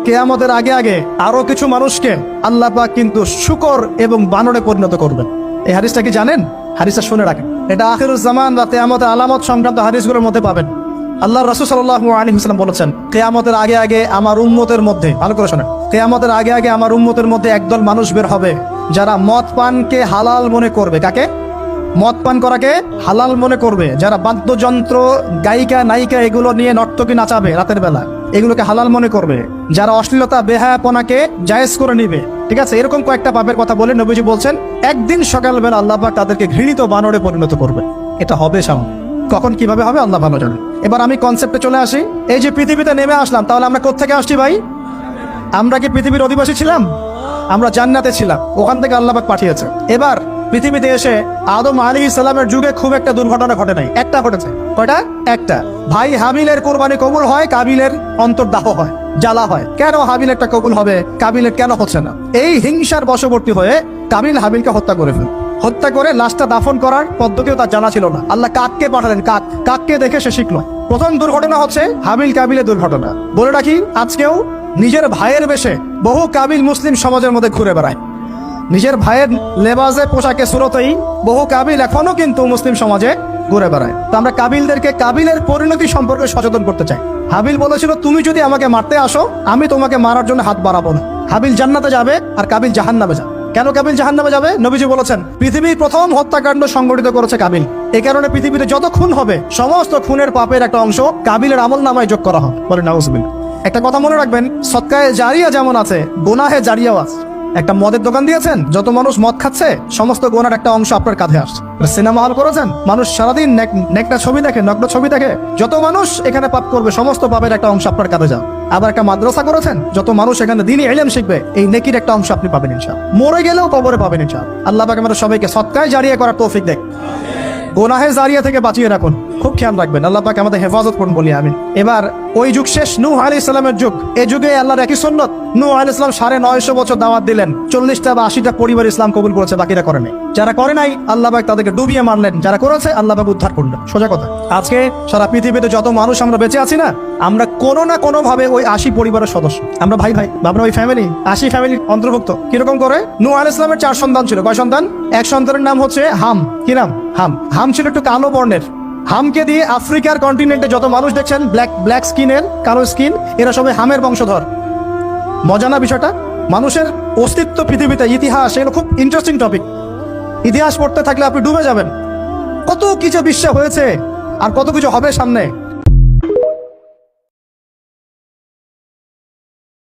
কিয়ামতের আগে আগে আরো কিছু মানুষকে আল্লাহ পাক কিন্তু শূকর এবং বানরে পরিণত করবেন। এই হাদিসটা কি জানেন? হাদিসটা শুনে রাখেন, এটা আখিরুজ জামান বা কিয়ামতের আলামত সংক্রান্ত হাদিসগুলোর মধ্যে পাবেন। আল্লাহ রাসূল সাল্লাল্লাহু আলাইহি ওয়াসাল্লাম বলেছেন, কিয়ামতের আগে আগে আমার উম্মতের মধ্যে, ভালো করে শোনেন, কিয়ামতের আগে আগে আমার উম্মতের মধ্যে একদল মানুষ বের হবে যারা মদ পানকে হালাল মনে করবে। কাকে? মদ পান করাকে হালাল মনে করবে। যারা বাদ্যযন্ত্র, গায়িকা, নায়িকা এগুলো নিয়ে নর্তকী নাচাবে রাতের বেলা, এগুলোকে হালাল মনে করবে। যারা অশ্লীলতা, বেহায়াপনাকে জায়েজ করে নিবে, ঠিক আছে, এরকম কয়েকটা পাপের কথা বলে নবীজি বলছেন একদিন সকালবেলা আল্লাহ পাক তাদেরকে ঘৃণিত বানরে পরিণত করবে। এটা হবে সামনে, কখন কিভাবে হবে আল্লাহ ভালো জানেন। এবার আমি কনসেপ্টে চলে আসি। এই যে পৃথিবীতে নেমে আসলাম, তাহলে আমরা কোত্থেকে আসছি ভাই? আমরা কি পৃথিবীর অধিবাসী ছিলাম? আমরা জান্নাতে ছিলাম, ওখান থেকে আল্লাহ পাক পাঠিয়েছে। এবার পৃথিবীতে এসে আদম আলাইহিস সালামের যুগে খুব একটা দুর্ঘটনা ঘটে নাই, একটা ঘটেছে। কয়টা? একটা। ভাই হাবিলের কোরবানি কবুল হয়, কাবিলের অন্তর্দাহ হয়, জ্বালা হয়। কেন হাবিলেরটা কবুল হবে, কাবিলের কেন হচ্ছে না? এই হিংসার বশবর্তী হয়ে কাবিল হাবিলকে হত্যা করে ফেল। হত্যা করে লাশটা দাফন করার পদ্ধতিও তার জানা ছিল না। আল্লাহ কাককে পাঠালেন, কাককে দেখে সে শিখলো। প্রথম দুর্ঘটনা হচ্ছে হাবিল কাবিলের দুর্ঘটনা। বলে রাখি, আজকেও নিজের ভাইয়ের বেশে বহু কাবিল মুসলিম সমাজের মধ্যে ঘুরে বেড়ায়। নিজের ভাইয়ের লেবাসে, পোশাকে, সুরতেই বহু কাবিল এখনো কিন্তু মুসলিম সমাজে ঘুরে বেড়ায়। তো আমরা কাবিলদেরকে কাবিলের পরিণতি সম্পর্কে সচেতন করতে চাই। হাবিল বলেছিল, তুমি যদি আমাকে মারতে আসো, আমি তোমাকে মারার জন্য হাত বাড়াবো না। হাবিল জান্নাতে যাবে আর কাবিল জাহান্নামে যাবে। কেন কাবিল জাহান্নামে যাবে? নবীজি বলেছেন, পৃথিবীর প্রথম হত্যাকাণ্ড সংগঠিত করেছে কাবিল। এই কারণে পৃথিবীতে যত খুন হবে, সমস্ত খুনের পাপের একটা অংশ কাবিলের আমলনামায় যোগ করা হবে। বলে নাউজুবিল্লাহ। একটা কথা মনে রাখবেন, সদকায়ে জারিয়া যেমন আছে, গুনাহে জারিয়াও আছে। একটা মদের দোকান দিয়েছেন, যত মানুষ মদ খাচ্ছে, সমস্ত গোনার একটা অংশ আপনার কাঁধে আসছে। সিনেমা হল করেছেন, মানুষ সারাদিন নেকটা ছবি দেখে, নগ্ন ছবি দেখে, যত মানুষ এখানে পাপ করবে, সমস্ত পাপের একটা অংশ আপনার কাঁধে যাও। আবার একটা মাদ্রাসা করেছেন, যত মানুষ এখানে দ্বীনি ইলম শিখবে, এই নেকির একটা অংশ আপনি পাবেন ইনশাআল্লাহ। মরে গেলেও কবরে পাবেন ইনশাআল্লাহ। আল্লাহ পাক আমাদের সবাইকে সদকায়ে জারিয়া করার তৌফিক দেয়, গোনাহে জারিয়া থেকে বাঁচিয়ে রাখুন। খুব খেয়াল রাখবেন, আল্লাহ পাক আমাদের হেফাজত করুন বলি আমিন। এবার ওই যুগ শেষ, নূহ আলাইহিস সালামের যুগ। এই যুগে আল্লাহর একই সুন্নত, নূহ আলাইহিস সালাম 950 বছর দাওয়াত দিলেন, 40টা বা 80টা পরিবার ইসলাম কবুল করেছে, বাকিরা করে নাই। যারা করে নাই আল্লাহ পাক তাদেরকে ডুবিয়ে মারলেন, যারা করেছে আল্লাহ পাক উদ্ধার করলেন। সোজা কথা। আজকে সারা পৃথিবীতে যত মানুষ আমরা বেঁচে আছি না, আমরা কোনো না কোনো ভাবে ওই 80 পরিবারের সদস্য। আমরা ভাই ভাই, আমরা ওই ফ্যামিলি, 80 ফ্যামিলির অন্তর্ভুক্ত। কিরকম করে? নূহ আলাইহিস সালামের 4 সন্তান ছিল। কয় সন্তান? এক সন্তানের নাম হচ্ছে হাম। কি নাম? হাম। হাম ছিল একটু কালো বর্ণের। হামকে দিয়ে আফ্রিকার কন্টিনেন্টে যত মানুষ দেখছেন ব্ল্যাক স্কিনের, কালো স্কিন, এরা সবাই হামের বংশধর। মজা না বিষয়টা? মানুষের অস্তিত্ব পৃথিবীতে, ইতিহাস, এগুলো খুব ইন্টারেস্টিং টপিক। ইতিহাস পড়তে থাকলে আপনি ডুবে যাবেন। কত কিছু বিশ্বে হয়েছে আর কত কিছু হবে সামনে।